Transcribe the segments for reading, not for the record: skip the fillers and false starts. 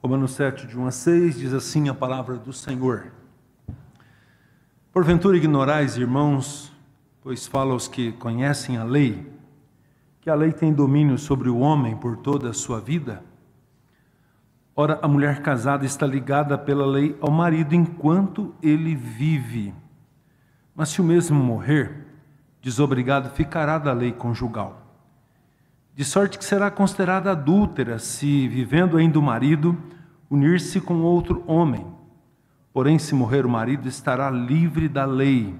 Romanos 7, de 1 a 6, diz assim a palavra do Senhor. Porventura ignorais, irmãos, pois fala aos que conhecem a lei, que a lei tem domínio sobre o homem por toda a sua vida? Ora, a mulher casada está ligada pela lei ao marido enquanto ele vive. Mas se o mesmo morrer, desobrigado ficará da lei conjugal. De sorte que será considerada adúltera se, vivendo ainda o marido, unir-se com outro homem. Porém, se morrer o marido, estará livre da lei,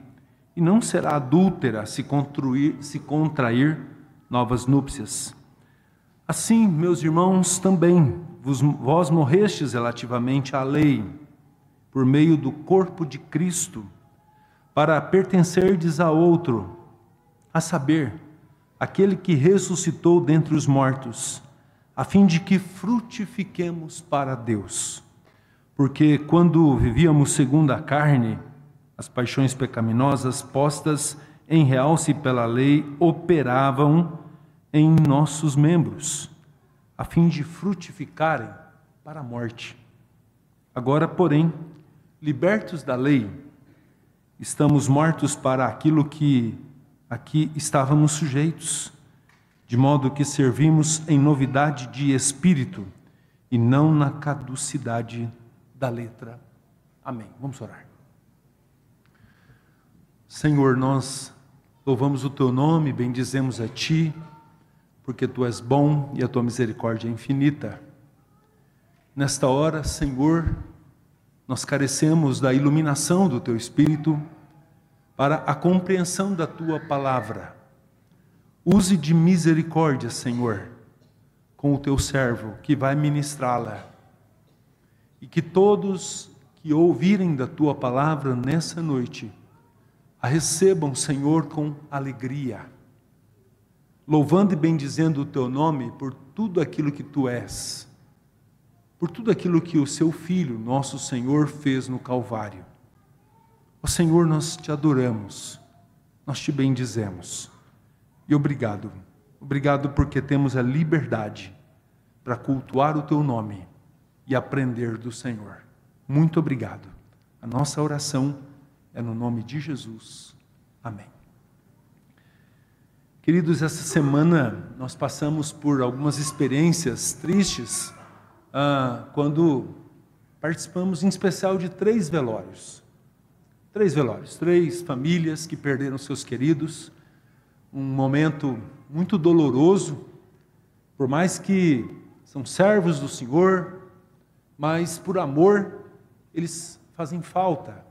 e não será adúltera se contrair novas núpcias. Assim, meus irmãos, também vós morrestes relativamente à lei, por meio do corpo de Cristo, para pertencerdes a outro, a saber, aquele que ressuscitou dentre os mortos, a fim de que frutifiquemos para Deus. Porque quando vivíamos segundo a carne, as paixões pecaminosas postas em realce pela lei operavam em nossos membros, a fim de frutificarem para a morte. Agora, porém, libertos da lei, estamos mortos para aquilo que aqui estávamos sujeitos, de modo que servimos em novidade de espírito e não na caducidade da letra. Amém. Vamos orar. Senhor, nós louvamos o Teu nome, bendizemos a Ti, porque Tu és bom e a Tua misericórdia é infinita. Nesta hora, Senhor, nós carecemos da iluminação do Teu Espírito para a compreensão da Tua palavra. Use de misericórdia, Senhor, com o Teu servo que vai ministrá-la. E que todos que ouvirem da Tua palavra nessa noite, a recebam, Senhor, com alegria, louvando e bendizendo o Teu nome por tudo aquilo que Tu és, por tudo aquilo que o Seu Filho, nosso Senhor, fez no Calvário. Ó Senhor, nós Te adoramos, nós Te bendizemos, e obrigado, obrigado porque temos a liberdade para cultuar o Teu nome e aprender do Senhor. Muito obrigado. A nossa oração é no nome de Jesus. Amém. Queridos, essa semana nós passamos por algumas experiências tristes, quando participamos em especial de 3 velórios. 3 famílias que perderam seus queridos, um momento muito doloroso, por mais que são servos do Senhor, mas por amor eles fazem falta.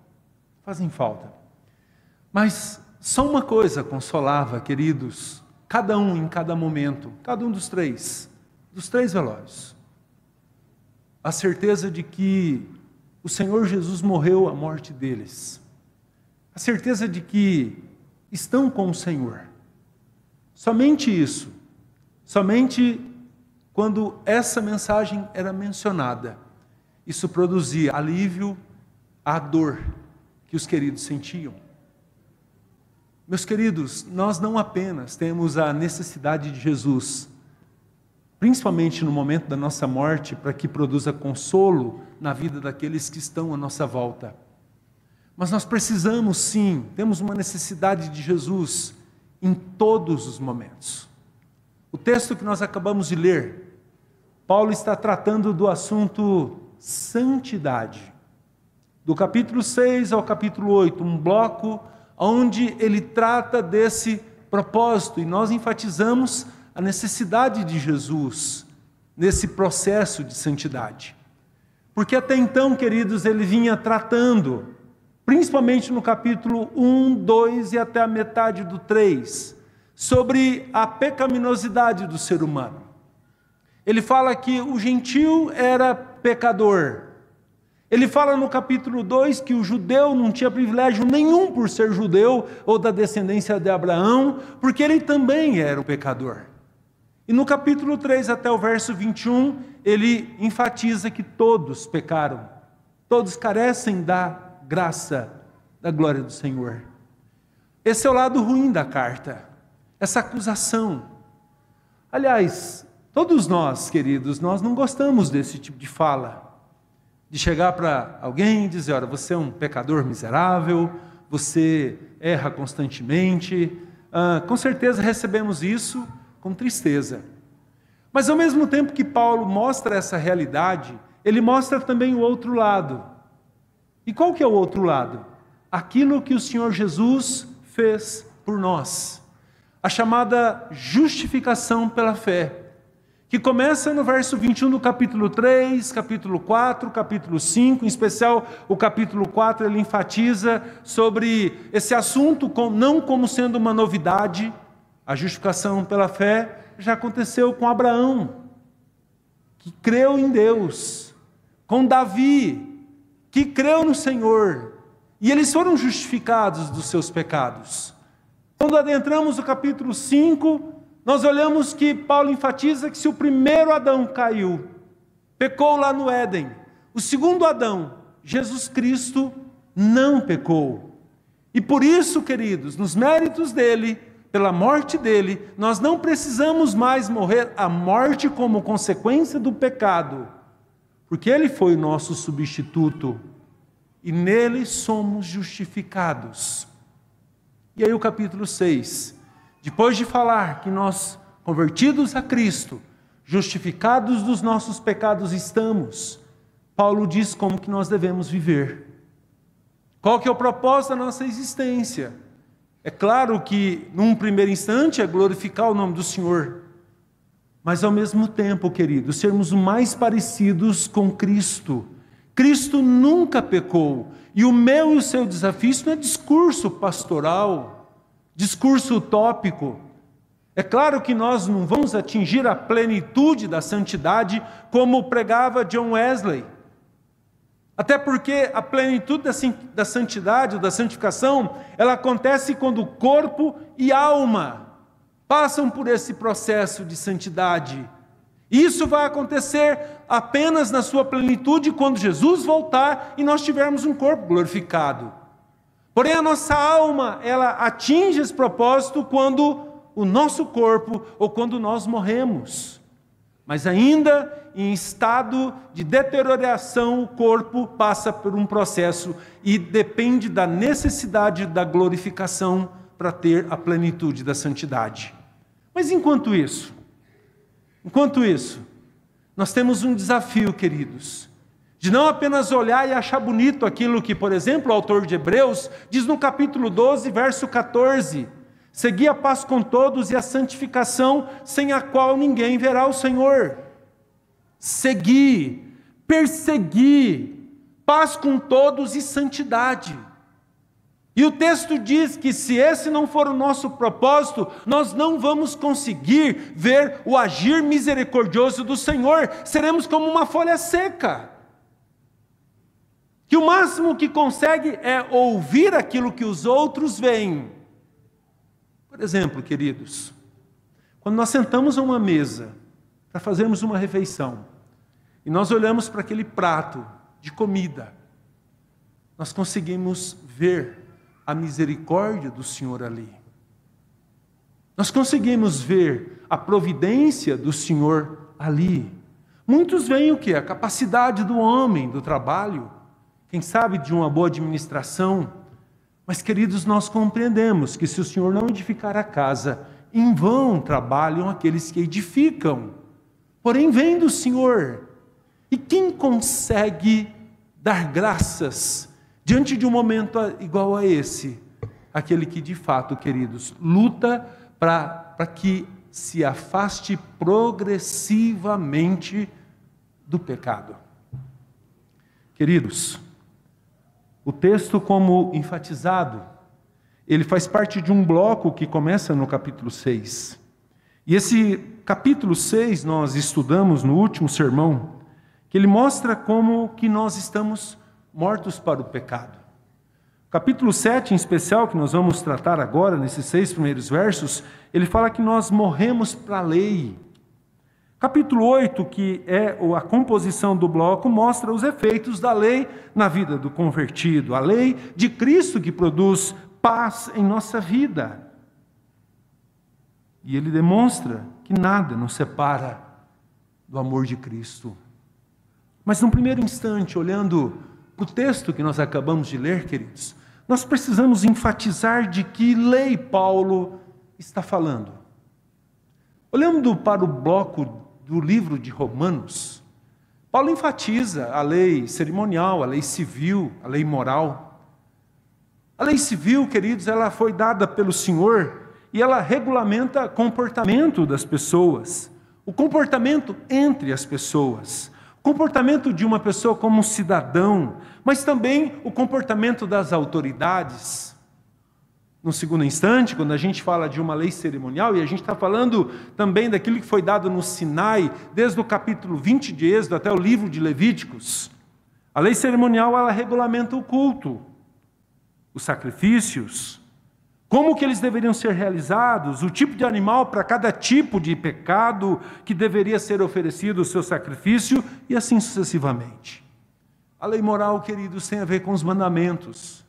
Mas só uma coisa consolava, queridos, cada um em cada momento, cada um dos 3 velórios. A certeza de que o Senhor Jesus morreu a morte deles. A certeza de que estão com o Senhor. Somente isso. Somente quando essa mensagem era mencionada, isso produzia alívio à dor que os queridos sentiam. Meus queridos, nós não apenas temos a necessidade de Jesus, principalmente no momento da nossa morte, para que produza consolo na vida daqueles que estão à nossa volta. Mas nós precisamos sim, temos uma necessidade de Jesus em todos os momentos. O texto que nós acabamos de ler, Paulo está tratando do assunto santidade. Do capítulo 6 ao capítulo 8, um bloco onde ele trata desse propósito, e nós enfatizamos a necessidade de Jesus nesse processo de santidade. Porque até então, queridos, ele vinha tratando, principalmente no capítulo 1, 2 e até a metade do 3, sobre a pecaminosidade do ser humano. Ele fala que o gentio era pecador. Ele fala no capítulo 2 que o judeu não tinha privilégio nenhum por ser judeu ou da descendência de Abraão, porque ele também era um pecador. E no capítulo 3 até o verso 21, ele enfatiza que todos pecaram, todos carecem da graça, da glória do Senhor. Esse é o lado ruim da carta, essa acusação. Aliás, Todos nós, queridos, nós não gostamos desse tipo de fala, de chegar para alguém e dizer: olha, você é um pecador miserável, você erra constantemente. Com certeza recebemos isso com tristeza. Mas ao mesmo tempo que Paulo mostra essa realidade, ele mostra também o outro lado. E qual que é o outro lado? Aquilo que o Senhor Jesus fez por nós. A chamada justificação pela fé, que começa no verso 21 do capítulo 3, capítulo 4, capítulo 5, em especial o capítulo 4, ele enfatiza sobre esse assunto, não como sendo uma novidade. A justificação pela fé já aconteceu com Abraão, que creu em Deus, com Davi, que creu no Senhor, e eles foram justificados dos seus pecados. Quando adentramos o capítulo 5, nós olhamos que Paulo enfatiza que se o primeiro Adão caiu, pecou lá no Éden, o segundo Adão, Jesus Cristo, não pecou. E por isso, queridos, nos méritos dele, pela morte dele, nós não precisamos mais morrer a morte como consequência do pecado, porque ele foi o nosso substituto, e nele somos justificados. E aí o capítulo 6, depois de falar que nós, convertidos a Cristo, justificados dos nossos pecados estamos, Paulo diz como que nós devemos viver. Qual que é o propósito da nossa existência? É claro que, num primeiro instante, é glorificar o nome do Senhor, mas ao mesmo tempo, queridos, sermos o mais parecidos com Cristo. Cristo nunca pecou, e o meu e o seu desafio, isso não é discurso pastoral, discurso utópico. É claro que nós não vamos atingir a plenitude da santidade como pregava John Wesley. Até porque a plenitude da santidade, da santificação, ela acontece quando o corpo e alma passam por esse processo de santidade. Isso vai acontecer apenas na sua plenitude quando Jesus voltar e nós tivermos um corpo glorificado. Porém, a nossa alma, ela atinge esse propósito quando o nosso corpo ou quando nós morremos. Mas ainda em estado de deterioração, o corpo passa por um processo e depende da necessidade da glorificação para ter a plenitude da santidade. Mas enquanto isso, nós temos um desafio, queridos, de não apenas olhar e achar bonito aquilo que, por exemplo, o autor de Hebreus diz no capítulo 12, verso 14, segui a paz com todos e a santificação, sem a qual ninguém verá o Senhor. Segui, persegui, paz com todos e santidade. E o texto diz que se esse não for o nosso propósito, nós não vamos conseguir ver o agir misericordioso do Senhor, seremos como uma folha seca, que o máximo que consegue é ouvir aquilo que os outros veem. Por exemplo, queridos, quando nós sentamos a uma mesa para fazermos uma refeição, e nós olhamos para aquele prato de comida, nós conseguimos ver a misericórdia do Senhor ali. Nós conseguimos ver a providência do Senhor ali. Muitos veem o quê? A capacidade do homem, do trabalho, quem sabe de uma boa administração. Mas, queridos, nós compreendemos que se o Senhor não edificar a casa, em vão trabalham aqueles que edificam. Porém, vem do Senhor. E quem consegue dar graças diante de um momento igual a esse? Aquele que de fato, queridos, luta para que se afaste progressivamente do pecado. Queridos, o texto, como enfatizado, ele faz parte de um bloco que começa no capítulo 6. E esse capítulo 6 nós estudamos no último sermão, que ele mostra como que nós estamos mortos para o pecado. Capítulo 7, em especial, que nós vamos tratar agora, nesses 6 primeiros versos, ele fala que nós morremos para a lei. Capítulo 8, que é a composição do bloco, mostra os efeitos da lei na vida do convertido, a lei de Cristo que produz paz em nossa vida. E ele demonstra que nada nos separa do amor de Cristo. Mas num primeiro instante, olhando para o texto que nós acabamos de ler, queridos, nós precisamos enfatizar de que lei Paulo está falando. Olhando para o bloco do livro de Romanos, Paulo enfatiza a lei cerimonial, a lei civil, a lei moral. A lei civil, queridos, ela foi dada pelo Senhor e ela regulamenta o comportamento das pessoas, o comportamento entre as pessoas, o comportamento de uma pessoa como um cidadão, mas também o comportamento das autoridades. No segundo instante, quando a gente fala de uma lei cerimonial, e a gente está falando também daquilo que foi dado no Sinai, desde o capítulo 20 de Êxodo até o livro de Levíticos, a lei cerimonial ela regulamenta o culto, os sacrifícios, como que eles deveriam ser realizados, o tipo de animal para cada tipo de pecado que deveria ser oferecido o seu sacrifício, e assim sucessivamente. A lei moral, queridos, tem a ver com os mandamentos.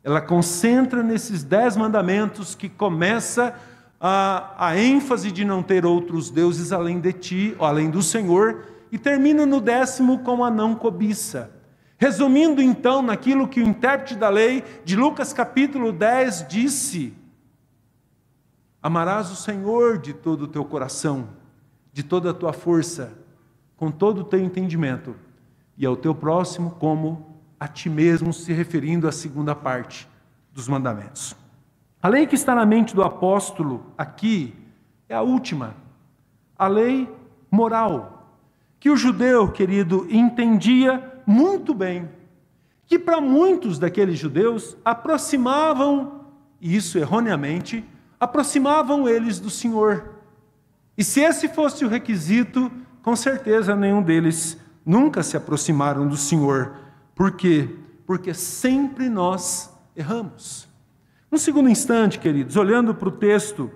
Ela concentra nesses 10 mandamentos que começa a ênfase de não ter outros deuses além de ti, ou além do Senhor, e termina no 10º com a não cobiça. Resumindo então naquilo que o intérprete da lei de Lucas capítulo 10 disse: amarás o Senhor de todo o teu coração, de toda a tua força, com todo o teu entendimento, e ao teu próximo como a ti mesmo, se referindo à segunda parte dos mandamentos. A lei que está na mente do apóstolo aqui é a última, a lei moral, que o judeu, querido, entendia muito bem, que para muitos daqueles judeus aproximavam, e isso erroneamente, aproximavam eles do Senhor. E se esse fosse o requisito, com certeza nenhum deles nunca se aproximaram do Senhor. Por quê? Porque sempre nós erramos. No segundo instante, queridos, olhando para o texto,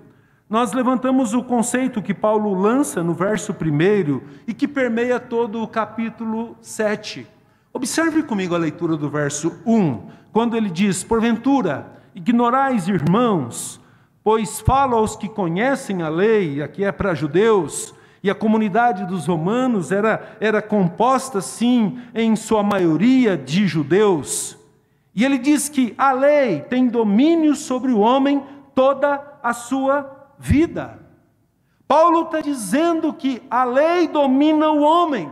nós levantamos o conceito que Paulo lança no verso 1 e que permeia todo o capítulo 7. Observe comigo a leitura do verso 1, quando ele diz: porventura, ignorais, irmãos, pois falo aos que conhecem a lei, aqui é para judeus, e a comunidade dos romanos era composta, sim, em sua maioria de judeus. E ele diz que a lei tem domínio sobre o homem toda a sua vida. Paulo está dizendo que a lei domina o homem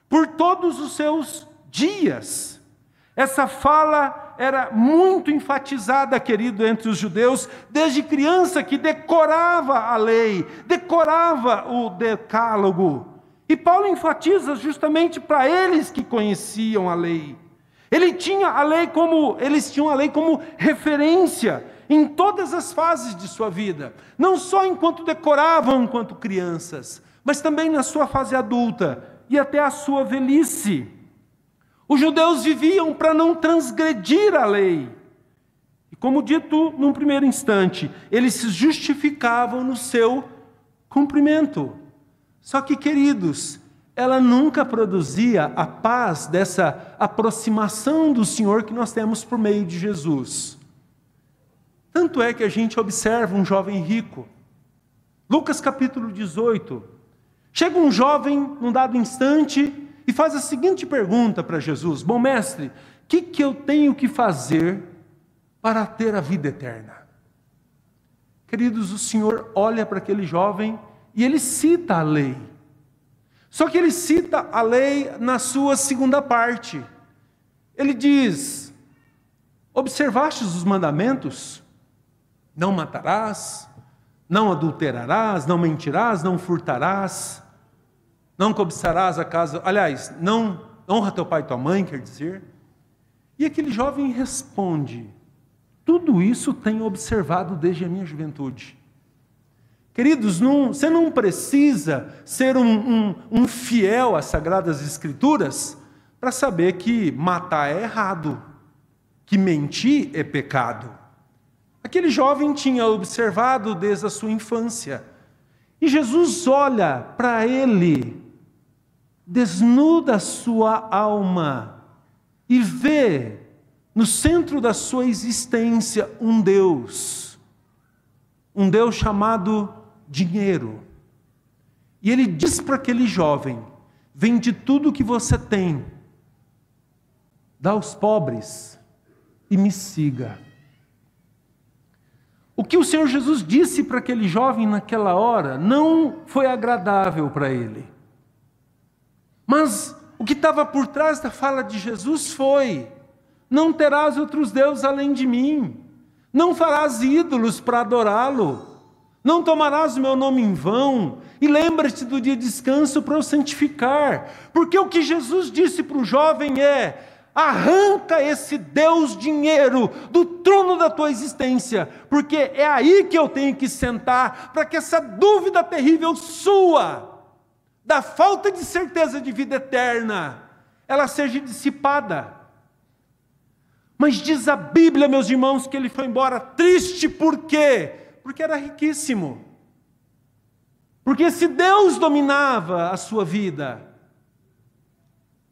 por todos os seus dias. Essa fala era muito enfatizada, querido, entre os judeus, desde criança, que decorava a lei, decorava o decálogo. E Paulo enfatiza justamente para eles que conheciam a lei. Eles tinham a lei como referência em todas as fases de sua vida, não só enquanto decoravam enquanto crianças, mas também na sua fase adulta e até a sua velhice. Os judeus viviam para não transgredir a lei. E como dito num primeiro instante, eles se justificavam no seu cumprimento. Só que, queridos, ela nunca produzia a paz dessa aproximação do Senhor que nós temos por meio de Jesus. Tanto é que a gente observa um jovem rico. Lucas capítulo 18. Chega um jovem num dado instante e faz a seguinte pergunta para Jesus: bom mestre, o que eu tenho que fazer para ter a vida eterna? Queridos, o Senhor olha para aquele jovem e ele cita a lei. Só que ele cita a lei na sua segunda parte. Ele diz: observastes os mandamentos? Não matarás, não adulterarás, não mentirás, não furtarás, não cobiçarás a casa, aliás, não honra teu pai e tua mãe, quer dizer. E aquele jovem responde: tudo isso tenho observado desde a minha juventude. Queridos, você não precisa ser um fiel às Sagradas Escrituras para saber que matar é errado, que mentir é pecado. Aquele jovem tinha observado desde a sua infância. E Jesus olha para ele, desnuda a sua alma e vê no centro da sua existência um Deus chamado dinheiro. E ele diz para aquele jovem: vende tudo o que você tem, dá aos pobres e me siga. O que o Senhor Jesus disse para aquele jovem naquela hora não foi agradável para ele. Mas o que estava por trás da fala de Jesus foi: não terás outros deuses além de mim, não farás ídolos para adorá-lo, não tomarás o meu nome em vão, e lembra-te do dia de descanso para o santificar. Porque o que Jesus disse para o jovem é: arranca esse Deus dinheiro do trono da tua existência, porque é aí que eu tenho que sentar, para que essa dúvida terrível sua, da falta de certeza de vida eterna, ela seja dissipada. Mas diz a Bíblia, meus irmãos, que ele foi embora triste. Por quê? Porque era riquíssimo. Porque esse Deus dominava a sua vida.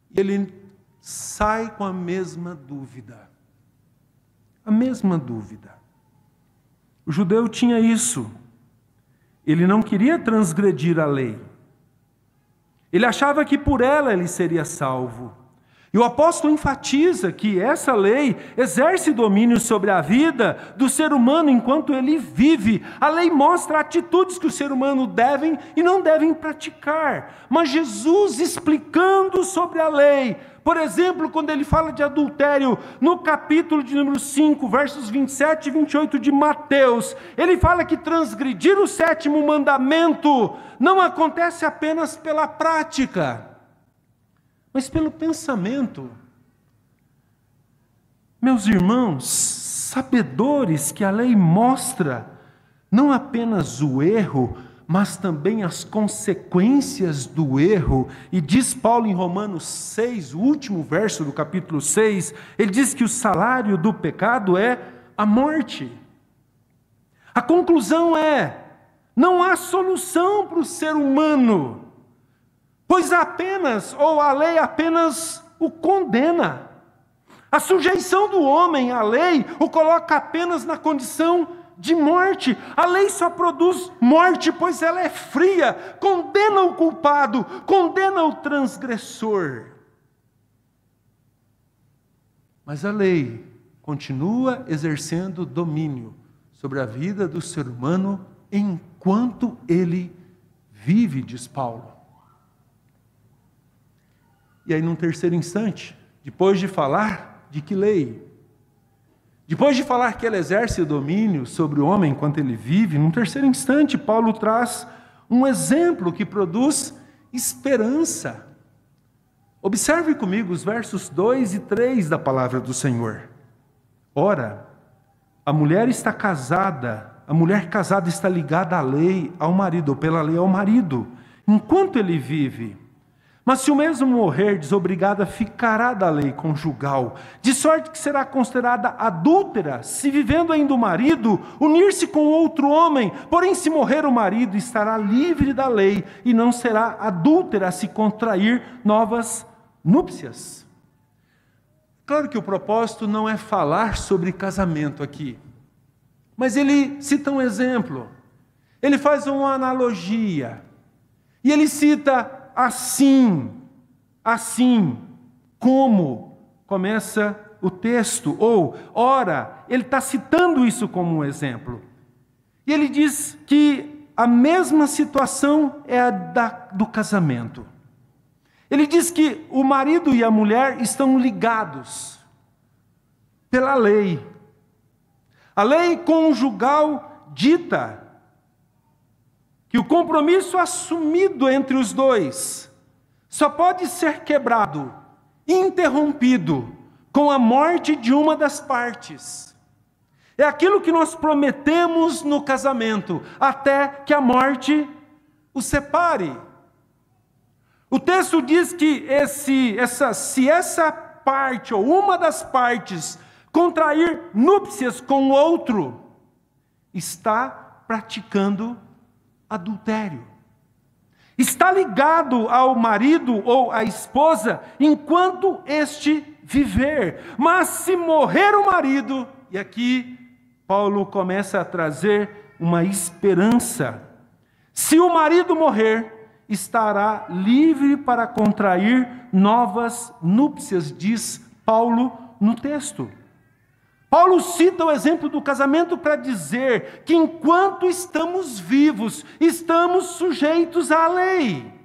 E ele sai com a mesma dúvida. A mesma dúvida. O judeu tinha isso. Ele não queria transgredir a lei. Ele achava que por ela ele seria salvo. E o apóstolo enfatiza que essa lei exerce domínio sobre a vida do ser humano enquanto ele vive. A lei mostra atitudes que o ser humano devem e não devem praticar. Mas Jesus, explicando sobre a lei, por exemplo, quando ele fala de adultério, no capítulo de número 5, versos 27 e 28 de Mateus, ele fala que transgredir o 7º mandamento não acontece apenas pela prática, mas pelo pensamento. Meus irmãos, sabedores que a lei mostra não apenas o erro, mas também as consequências do erro. E diz Paulo em Romanos 6, o último verso do capítulo 6, ele diz que o salário do pecado é a morte. A conclusão é: não há solução para o ser humano, pois a lei apenas o condena. A sujeição do homem à lei o coloca apenas na condição de morte. A lei só produz morte, pois ela é fria, condena o culpado, condena o transgressor. Mas a lei continua exercendo domínio sobre a vida do ser humano enquanto ele vive, diz Paulo. E aí, num terceiro instante, depois de falar de que lei, depois de falar que ela exerce o domínio sobre o homem enquanto ele vive, num terceiro instante, Paulo traz um exemplo que produz esperança. Observe comigo os versos 2 e 3 da palavra do Senhor. Ora, a mulher casada está ligada à lei, ao marido, ou pela lei ao marido, enquanto ele vive. Mas se o mesmo morrer, desobrigada ficará da lei conjugal, de sorte que será considerada adúltera, se vivendo ainda o marido, unir-se com outro homem. Porém, se morrer o marido, estará livre da lei, e não será adúltera se contrair novas núpcias. Claro que o propósito não é falar sobre casamento aqui, mas ele cita um exemplo, ele faz uma analogia, e ele cita assim como começa o texto, ou, ora, ele está citando isso como um exemplo. E ele diz que a mesma situação é a do casamento. Ele diz que o marido e a mulher estão ligados pela lei. A lei conjugal dita que o compromisso assumido entre os dois só pode ser quebrado, interrompido, com a morte de uma das partes. É aquilo que nós prometemos no casamento, até que a morte os separe. O texto diz que se essa parte, ou uma das partes, contrair núpcias com o outro, está praticando adultério. Está ligado ao marido ou à esposa enquanto este viver. Mas se morrer o marido, e aqui Paulo começa a trazer uma esperança. Se o marido morrer, estará livre para contrair novas núpcias, diz Paulo no texto. Paulo cita o exemplo do casamento para dizer que enquanto estamos vivos, estamos sujeitos à lei.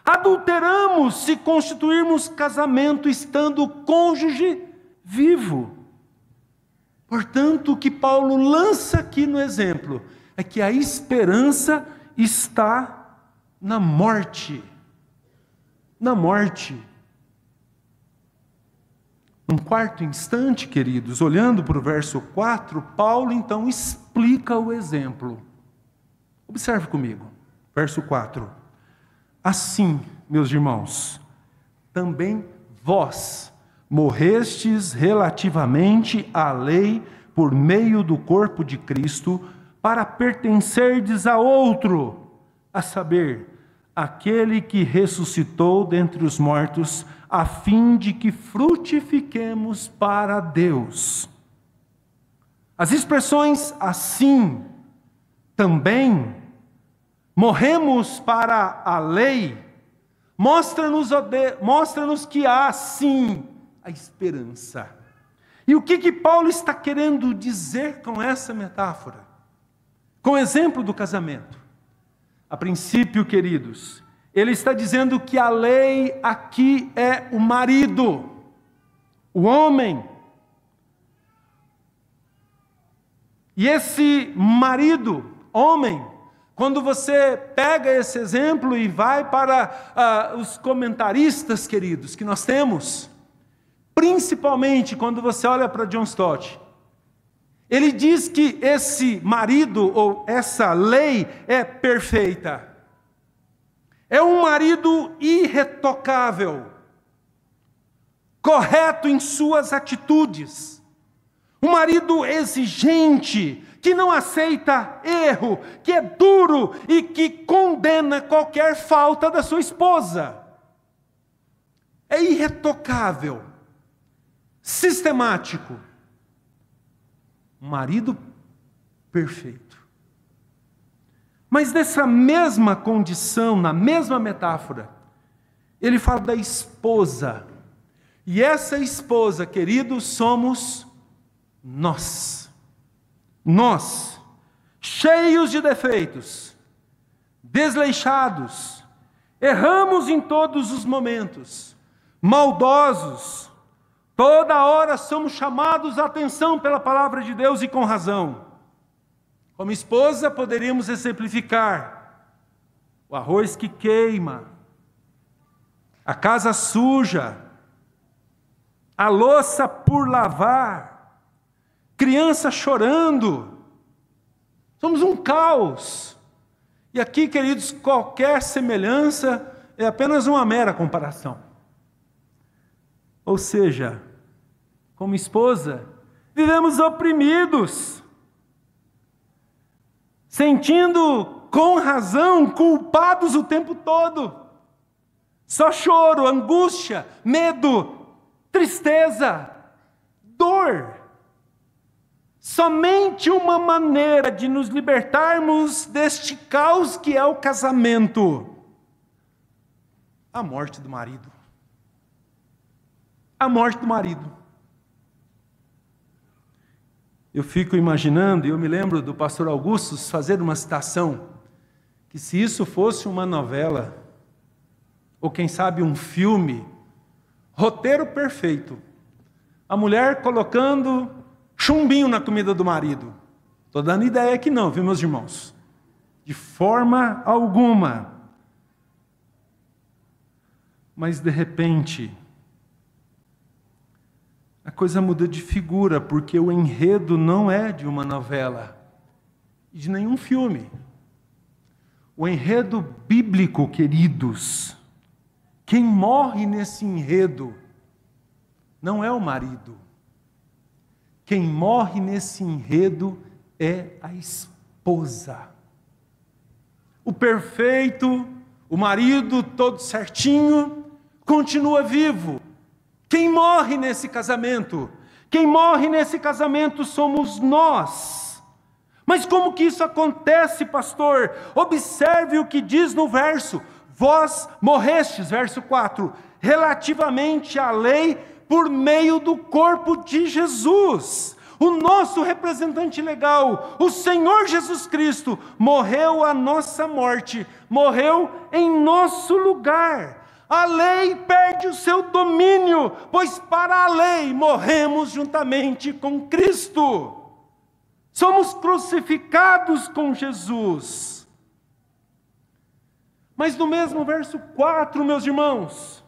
Adulteramos se constituirmos casamento estando o cônjuge vivo. Portanto, o que Paulo lança aqui no exemplo é que a esperança está na morte. Na morte. Num quarto instante, queridos, olhando para o verso 4, Paulo então explica o exemplo. Observe comigo, verso 4. Assim, meus irmãos, também vós morrestes relativamente à lei por meio do corpo de Cristo, para pertencerdes a outro, a saber, aquele que ressuscitou dentre os mortos, a fim de que frutifiquemos para Deus. As expressões assim, também, morremos para a lei, mostra-nos que há sim a esperança. E o que Paulo está querendo dizer com essa metáfora? Com o exemplo do casamento. A princípio, queridos, ele está dizendo que a lei aqui é o marido, o homem. E esse marido, homem, quando você pega esse exemplo e vai para os comentaristas, queridos, que nós temos, principalmente quando você olha para John Stott, ele diz que esse marido ou essa lei é perfeita. É um marido irretocável, correto em suas atitudes, um marido exigente, que não aceita erro, que é duro e que condena qualquer falta da sua esposa. É irretocável, sistemático, um marido perfeito. Mas nessa mesma condição, na mesma metáfora, ele fala da esposa. E essa esposa, queridos, somos nós. Nós, cheios de defeitos, desleixados, erramos em todos os momentos, maldosos, toda hora somos chamados a atenção pela palavra de Deus e com razão. Como esposa, poderíamos exemplificar o arroz que queima, a casa suja, a louça por lavar, criança chorando. Somos um caos. E aqui, queridos, qualquer semelhança é apenas uma mera comparação. Ou seja, como esposa, vivemos oprimidos, sentindo com razão culpados o tempo todo. Só choro, angústia, medo, tristeza, dor. Somente uma maneira de nos libertarmos deste caos que é o casamento: a morte do marido. A morte do marido. Eu fico imaginando, e eu me lembro do pastor Augustus fazer uma citação, que se isso fosse uma novela, ou quem sabe um filme, roteiro perfeito, a mulher colocando chumbinho na comida do marido. Estou dando ideia que não, viu, meus irmãos? De forma alguma. Mas de repente, a coisa muda de figura, porque o enredo não é de uma novela, e de nenhum filme. O enredo bíblico, queridos, quem morre nesse enredo não é o marido. Quem morre nesse enredo é a esposa. O perfeito, o marido todo certinho, continua vivo. Quem morre nesse casamento? Quem morre nesse casamento somos nós. Mas como que isso acontece, pastor? Observe o que diz no verso: vós morrestes, verso 4, relativamente à lei por meio do corpo de Jesus. O nosso representante legal, o Senhor Jesus Cristo, morreu a nossa morte, morreu em nosso lugar. A lei perde o seu domínio, pois para a lei morremos juntamente com Cristo. Somos crucificados com Jesus. Mas no mesmo verso 4, meus irmãos,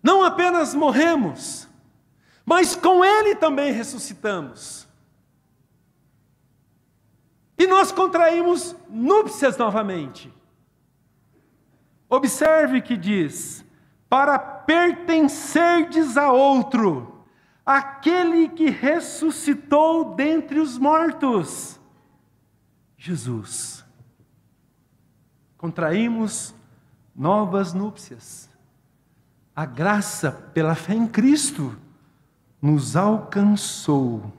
não apenas morremos, mas com Ele também ressuscitamos. E nós contraímos núpcias novamente. Observe que diz: para pertencerdes a outro, aquele que ressuscitou dentre os mortos, Jesus. Contraímos novas núpcias. A graça pela fé em Cristo nos alcançou.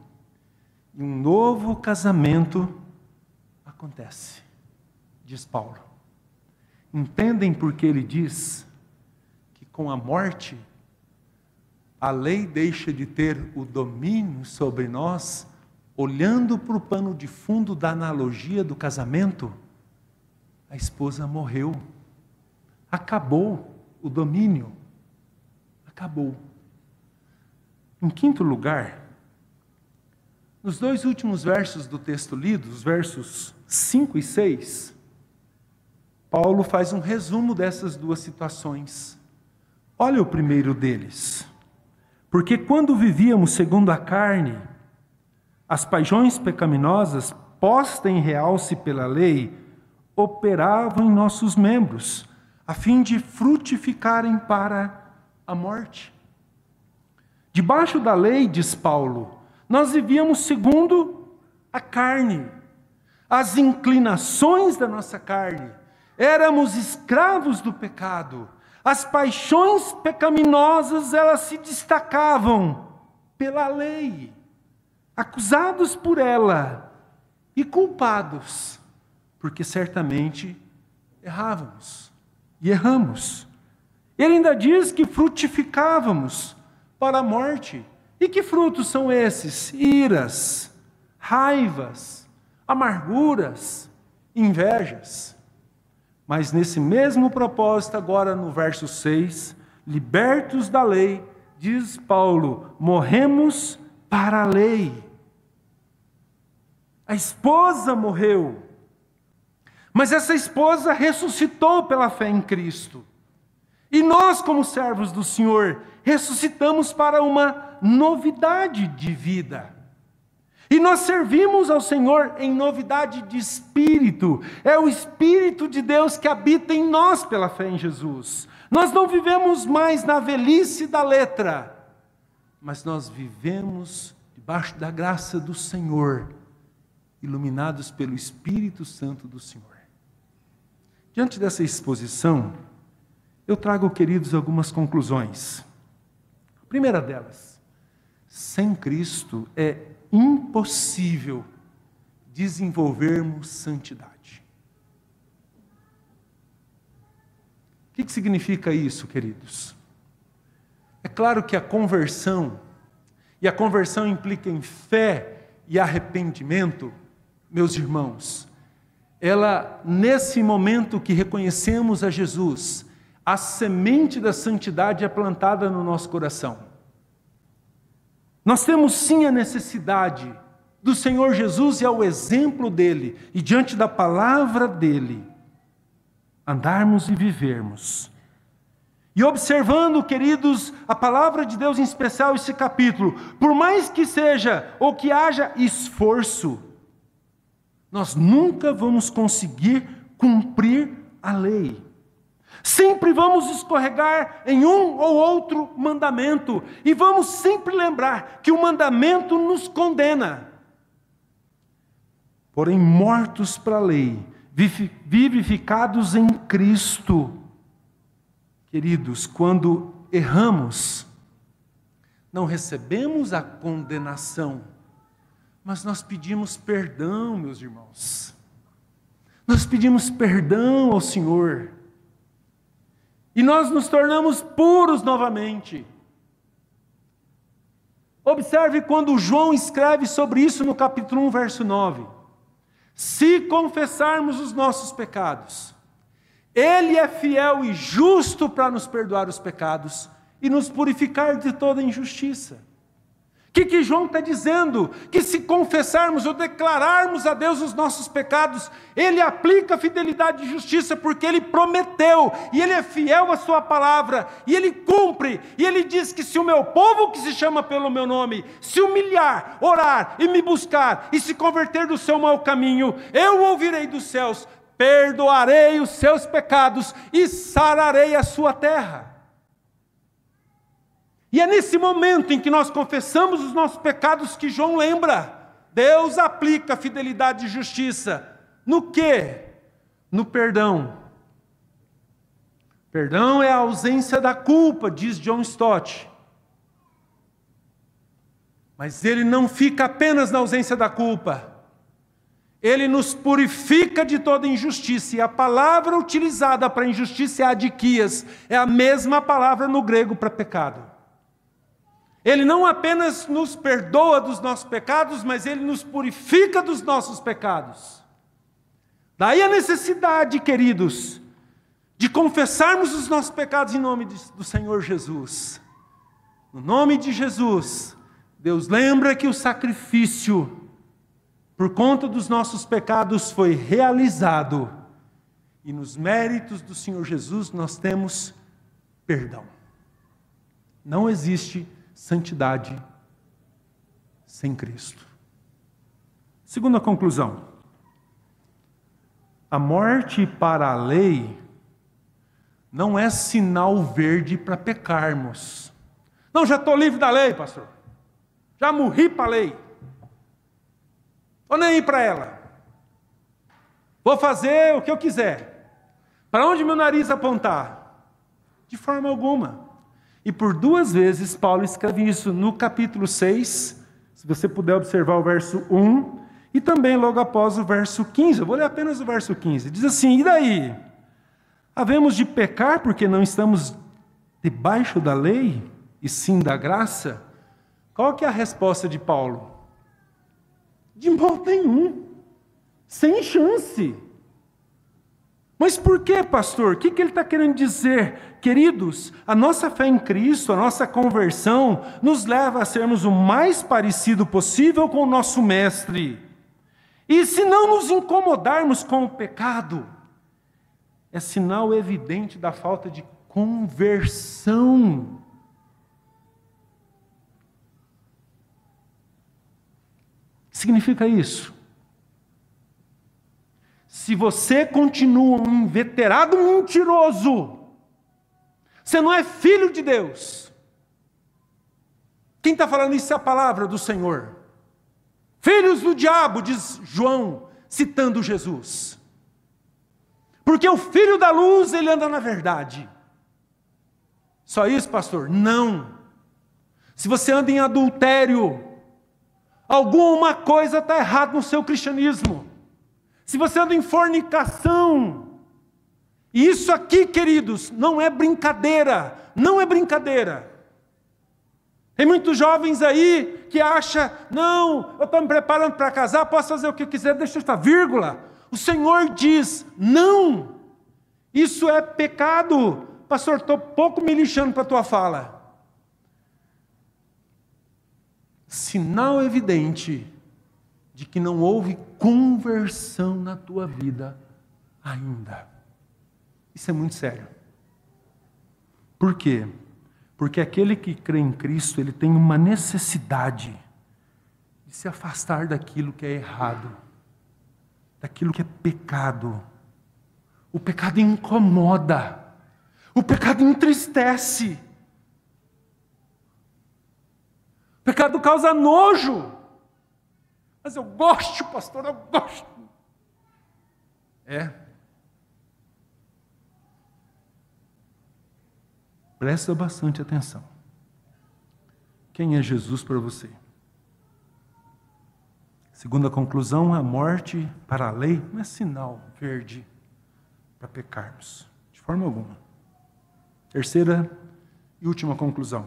E um novo casamento acontece, diz Paulo. Entendem por que ele diz que com a morte a lei deixa de ter o domínio sobre nós, olhando para o pano de fundo da analogia do casamento? A esposa morreu, acabou o domínio, acabou. Em quinto lugar, nos dois últimos versos do texto lido, os versos 5 e 6, Paulo faz um resumo dessas duas situações. Olha o primeiro deles. Porque quando vivíamos segundo a carne, as paixões pecaminosas, postas em realce pela lei, operavam em nossos membros, a fim de frutificarem para a morte. Debaixo da lei, diz Paulo, nós vivíamos segundo a carne, as inclinações da nossa carne. Éramos escravos do pecado. As paixões pecaminosas, elas se destacavam pela lei, acusados por ela e culpados, porque certamente errávamos e erramos. Ele ainda diz que frutificávamos para a morte. E que frutos são esses? Iras, raivas, amarguras, invejas. Mas nesse mesmo propósito, agora no verso 6, libertos da lei, diz Paulo, morremos para a lei. A esposa morreu, mas essa esposa ressuscitou pela fé em Cristo. E nós, como servos do Senhor, ressuscitamos para uma novidade de vida. E nós servimos ao Senhor em novidade de espírito. É o Espírito de Deus que habita em nós pela fé em Jesus. Nós não vivemos mais na velhice da letra, mas nós vivemos debaixo da graça do Senhor, iluminados pelo Espírito Santo do Senhor. Diante dessa exposição, eu trago, queridos, algumas conclusões. A primeira delas: sem Cristo é impossível desenvolvermos santidade. O que significa isso, queridos? É claro que a conversão, e a conversão implica em fé e arrependimento, meus irmãos, ela, nesse momento que reconhecemos a Jesus, a semente da santidade é plantada no nosso coração. Nós temos sim a necessidade do Senhor Jesus e ao exemplo dele, e diante da palavra dele, andarmos e vivermos. E observando, queridos, a palavra de Deus, em especial esse capítulo, por mais que seja ou que haja esforço, nós nunca vamos conseguir cumprir a lei. Sempre vamos escorregar em um ou outro mandamento, e vamos sempre lembrar que o mandamento nos condena. Porém, mortos para a lei, vivificados em Cristo. Queridos, quando erramos, não recebemos a condenação, Mas nós pedimos perdão, meus irmãos. Nós pedimos perdão ao Senhor. E nós nos tornamos puros novamente. Observe quando João escreve sobre isso no capítulo 1, verso 9. Se confessarmos os nossos pecados, Ele é fiel e justo para nos perdoar os pecados e nos purificar de toda injustiça. O que João está dizendo? Que se confessarmos ou declararmos a Deus os nossos pecados, Ele aplica fidelidade e justiça, porque Ele prometeu, e Ele é fiel à sua palavra, e Ele cumpre, e Ele diz que se o meu povo que se chama pelo meu nome, se humilhar, orar e me buscar, e se converter do seu mau caminho, eu ouvirei dos céus, perdoarei os seus pecados e sararei a sua terra. E é nesse momento em que nós confessamos os nossos pecados que João lembra. Deus aplica fidelidade e justiça. No quê? No perdão. Perdão é a ausência da culpa, diz John Stott. Mas ele não fica apenas na ausência da culpa. Ele nos purifica de toda injustiça. E a palavra utilizada para injustiça é adikias. É a mesma palavra no grego para pecado. Ele não apenas nos perdoa dos nossos pecados, mas Ele nos purifica dos nossos pecados. Daí a necessidade, queridos, de confessarmos os nossos pecados em nome do Senhor Jesus. No nome de Jesus, Deus lembra que o sacrifício, por conta dos nossos pecados, foi realizado. E nos méritos do Senhor Jesus nós temos perdão. Não existe santidade sem Cristo. Segunda conclusão. A morte para a lei não é sinal verde para pecarmos. Não, já estou livre da lei, pastor. Já morri para a lei. Estou nem aí para ela. Vou fazer o que eu quiser. Para onde meu nariz apontar? De forma alguma. E por 2 vezes Paulo escreve isso no capítulo 6, se você puder observar o verso 1, e também logo após o verso 15. Eu vou ler apenas o verso 15. Diz assim: e daí? Havemos de pecar porque não estamos debaixo da lei, e sim da graça? Qual que é a resposta de Paulo? De modo nenhum. Sem chance. Mas por que, pastor? O que ele está querendo dizer? Queridos, a nossa fé em Cristo, a nossa conversão, nos leva a sermos o mais parecido possível com o nosso Mestre. E se não nos incomodarmos com o pecado, é sinal evidente da falta de conversão. O que significa isso? Se você continua um inveterado mentiroso, você não é filho de Deus. Quem está falando isso é a palavra do Senhor. Filhos do diabo, diz João, citando Jesus. Porque o filho da luz, ele anda na verdade. Só isso, pastor? Não. Se você anda em adultério, alguma coisa está errada no seu cristianismo. Se você anda em fornicação, e isso aqui, queridos, não é brincadeira, não é brincadeira. Tem muitos jovens aí que acham, não, eu estou me preparando para casar, posso fazer o que eu quiser, deixa eu estar, vírgula. O Senhor diz, não, isso é pecado. Pastor, estou pouco me lixando para a tua fala. Sinal evidente de que não houve conversão na tua vida ainda. Isso é muito sério. Por quê? Porque aquele que crê em Cristo, ele tem uma necessidade de se afastar daquilo que é errado, daquilo que é pecado. O pecado incomoda, o pecado entristece, o pecado causa nojo. Mas eu gosto, pastor, eu gosto. Presta bastante atenção. Quem é Jesus para você? Segunda conclusão, a morte para a lei não é sinal verde para pecarmos, de forma alguma. Terceira e última conclusão.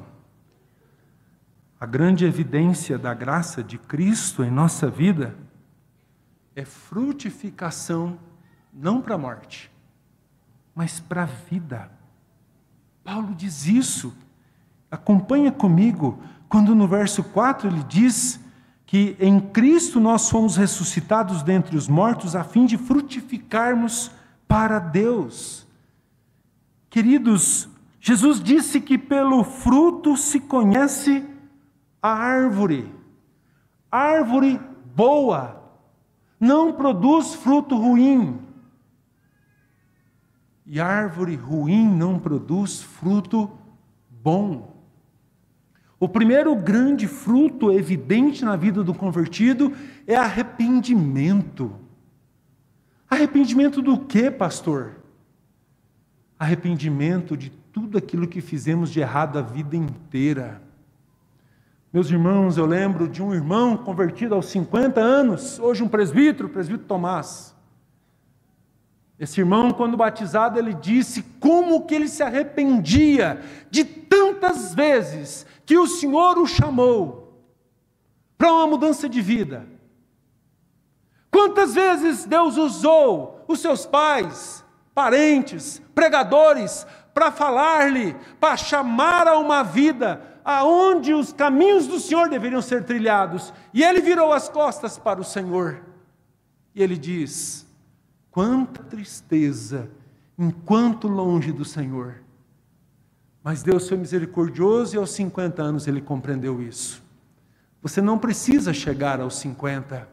A grande evidência da graça de Cristo em nossa vida é frutificação, não para a morte, mas para a vida. Paulo diz isso. Acompanha comigo, quando no verso 4 ele diz que em Cristo nós fomos ressuscitados dentre os mortos a fim de frutificarmos para Deus. Queridos, Jesus disse que pelo fruto se conhece a árvore. Árvore boa não produz fruto ruim. E árvore ruim não produz fruto bom. O primeiro grande fruto evidente na vida do convertido é arrependimento. Arrependimento do quê, pastor? Arrependimento de tudo aquilo que fizemos de errado a vida inteira. Meus irmãos, eu lembro de um irmão convertido aos 50 anos, hoje um presbítero, o presbítero Tomás. Esse irmão, quando batizado, ele disse como que ele se arrependia de tantas vezes que o Senhor o chamou para uma mudança de vida. Quantas vezes Deus usou os seus pais, parentes, pregadores, para falar-lhe, para chamar a uma vida aonde os caminhos do Senhor deveriam ser trilhados. E ele virou as costas para o Senhor. E ele diz: quanta tristeza, enquanto longe do Senhor. Mas Deus foi misericordioso e aos 50 anos ele compreendeu isso. Você não precisa chegar aos 50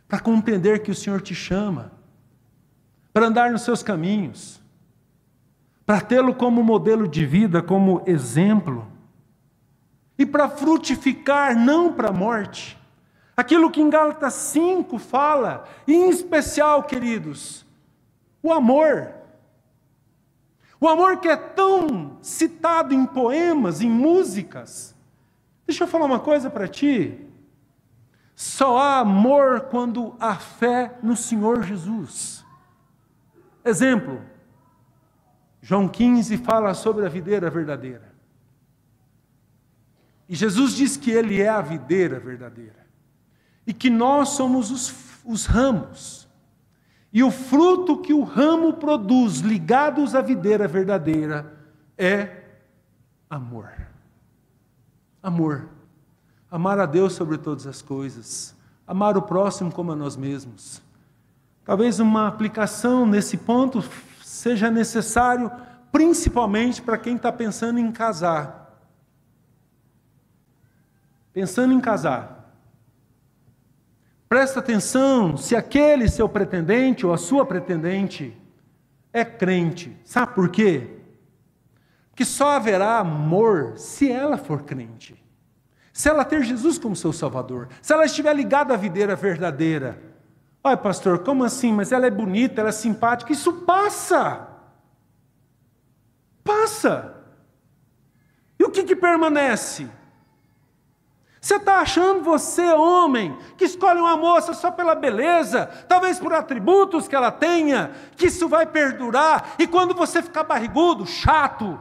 para compreender que o Senhor te chama, para andar nos seus caminhos, para tê-lo como modelo de vida, como exemplo, e para frutificar, não para a morte. Aquilo que em Gálatas 5 fala, e em especial, queridos, o amor. O amor que é tão citado em poemas, em músicas. Deixa eu falar uma coisa para ti. Só há amor quando há fé no Senhor Jesus. Exemplo, João 15 fala sobre a videira verdadeira. E Jesus diz que Ele é a videira verdadeira. E que nós somos os ramos. E o fruto que o ramo produz, ligados à videira verdadeira, é amor. Amor. Amar a Deus sobre todas as coisas. Amar o próximo como a nós mesmos. Talvez uma aplicação nesse ponto seja necessário, principalmente para quem está pensando em casar. Pensando em casar. Presta atenção se aquele seu pretendente ou a sua pretendente é crente. Sabe por quê? Que só haverá amor se ela for crente. Se ela ter Jesus como seu Salvador. Se ela estiver ligada à videira verdadeira. Olha, pastor, como assim? Mas ela é bonita, ela é simpática. Isso passa. Passa. E o que permanece? Você está achando, você, homem, que escolhe uma moça só pela beleza, talvez por atributos que ela tenha, que isso vai perdurar, e quando você ficar barrigudo, chato,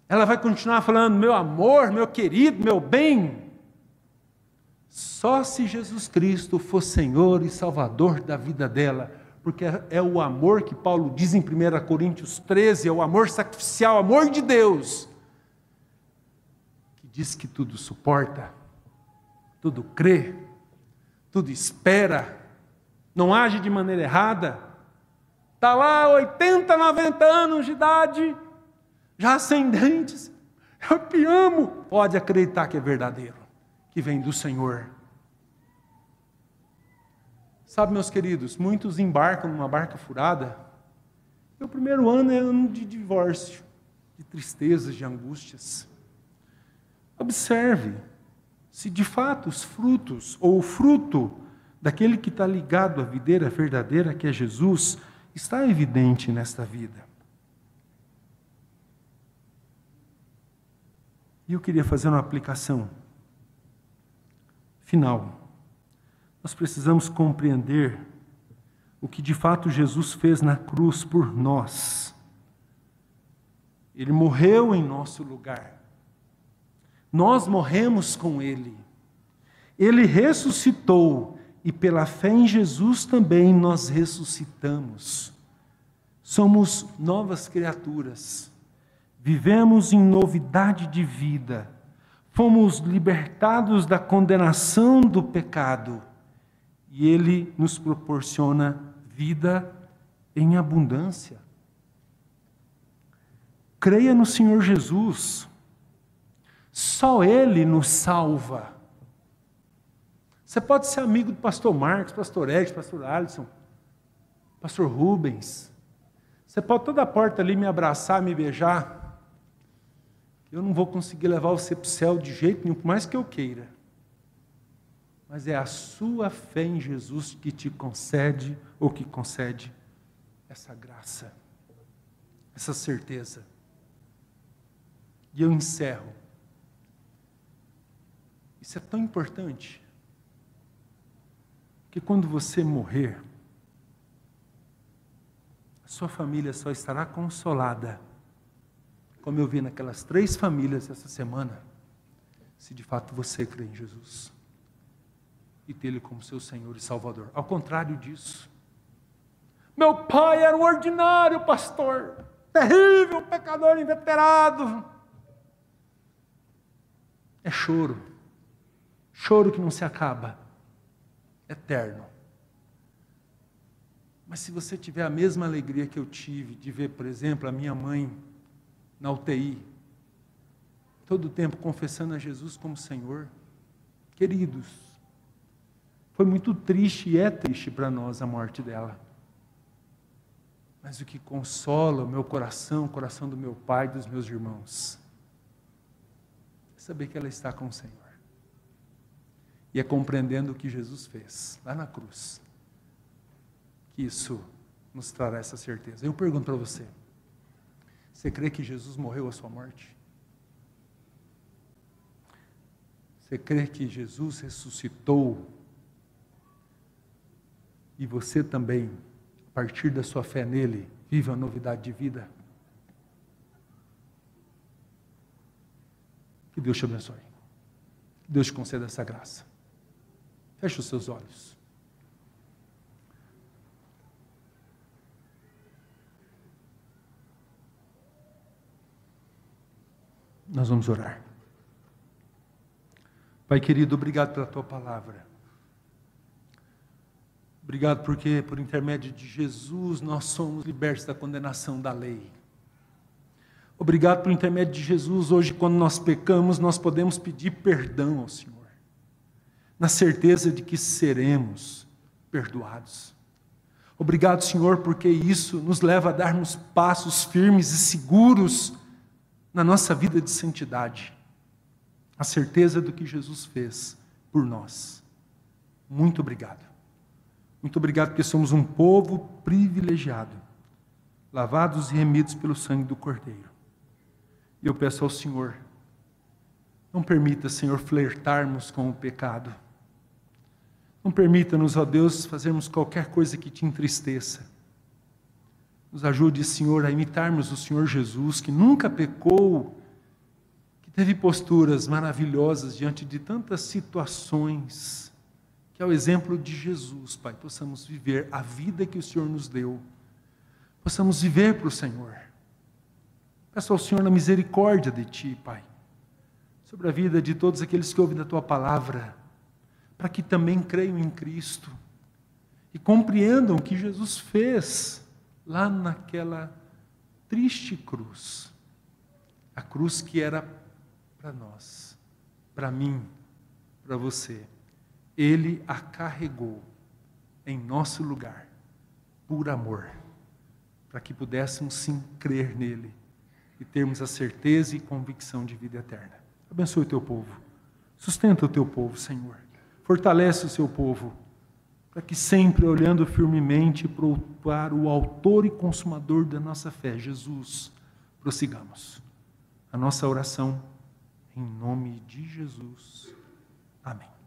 ela vai continuar falando, meu amor, meu querido, meu bem. Só se Jesus Cristo for Senhor e Salvador da vida dela, porque é o amor que Paulo diz em 1 Coríntios 13, é o amor sacrificial, amor de Deus, que diz que tudo suporta, tudo crê, tudo espera, não age de maneira errada, está lá 80, 90 anos de idade, já sem dentes, eu te amo, pode acreditar que é verdadeiro, que vem do Senhor. Sabe, meus queridos, muitos embarcam numa barca furada, e o primeiro ano é ano de divórcio, de tristezas, de angústias. Observe se de fato os frutos, ou o fruto daquele que está ligado à videira verdadeira, que é Jesus, está evidente nesta vida. E eu queria fazer uma aplicação final. Nós precisamos compreender o que de fato Jesus fez na cruz por nós. Ele morreu em nosso lugar. Nós morremos com Ele. Ele ressuscitou e pela fé em Jesus também nós ressuscitamos. Somos novas criaturas. Vivemos em novidade de vida. Fomos libertados da condenação do pecado. E Ele nos proporciona vida em abundância. Creia no Senhor Jesus. Só Ele nos salva. Você pode ser amigo do pastor Marcos, pastor Ed, pastor Alisson, pastor Rubens. Você pode toda a porta ali me abraçar, me beijar. Eu não vou conseguir levar você para o céu de jeito nenhum, por mais que eu queira. Mas é a sua fé em Jesus que te concede, ou que concede, essa graça, essa certeza. E eu encerro. Isso é tão importante, que quando você morrer, a sua família só estará consolada, como eu vi naquelas 3 famílias essa semana, se de fato você crê em Jesus e ter Ele como seu Senhor e Salvador. Ao contrário disso, meu pai era um ordinário pastor, terrível, pecador inveterado. É choro, choro que não se acaba, eterno. Mas se você tiver a mesma alegria que eu tive de ver, por exemplo, a minha mãe na UTI, todo o tempo confessando a Jesus como Senhor, queridos, foi muito triste e é triste para nós a morte dela. Mas o que consola o meu coração, o coração do meu pai e dos meus irmãos, é saber que ela está com o Senhor. E é compreendendo o que Jesus fez lá na cruz, que isso nos trará essa certeza. Eu pergunto para você, você crê que Jesus morreu a sua morte? Você crê que Jesus ressuscitou? E você também, a partir da sua fé nele, vive uma novidade de vida? Que Deus te abençoe. Que Deus te conceda essa graça. Feche os seus olhos. Nós vamos orar. Pai querido, obrigado pela Tua palavra. Obrigado porque, por intermédio de Jesus, nós somos libertos da condenação da lei. Obrigado por intermédio de Jesus, hoje, quando nós pecamos, nós podemos pedir perdão ao Senhor, na certeza de que seremos perdoados. Obrigado, Senhor, porque isso nos leva a darmos passos firmes e seguros na nossa vida de santidade, a certeza do que Jesus fez por nós. Muito obrigado. Muito obrigado porque somos um povo privilegiado, lavados e remidos pelo sangue do Cordeiro. E eu peço ao Senhor, não permita, Senhor, flertarmos com o pecado. Não permita-nos, ó Deus, fazermos qualquer coisa que te entristeça. Nos ajude, Senhor, a imitarmos o Senhor Jesus, que nunca pecou, que teve posturas maravilhosas diante de tantas situações, que ao exemplo de Jesus, Pai, possamos viver a vida que o Senhor nos deu, possamos viver para o Senhor. Peço ao Senhor a misericórdia de Ti, Pai, sobre a vida de todos aqueles que ouvem da Tua palavra, para que também creiam em Cristo e compreendam o que Jesus fez lá naquela triste cruz, a cruz que era para nós, para mim, para você. Ele a carregou em nosso lugar, por amor, para que pudéssemos sim crer nele e termos a certeza e convicção de vida eterna. Abençoe o teu povo, sustenta o teu povo, Senhor, fortalece o seu povo, para que sempre olhando firmemente para o autor e consumador da nossa fé, Jesus, prossigamos. A nossa oração Em nome de Jesus. Amém.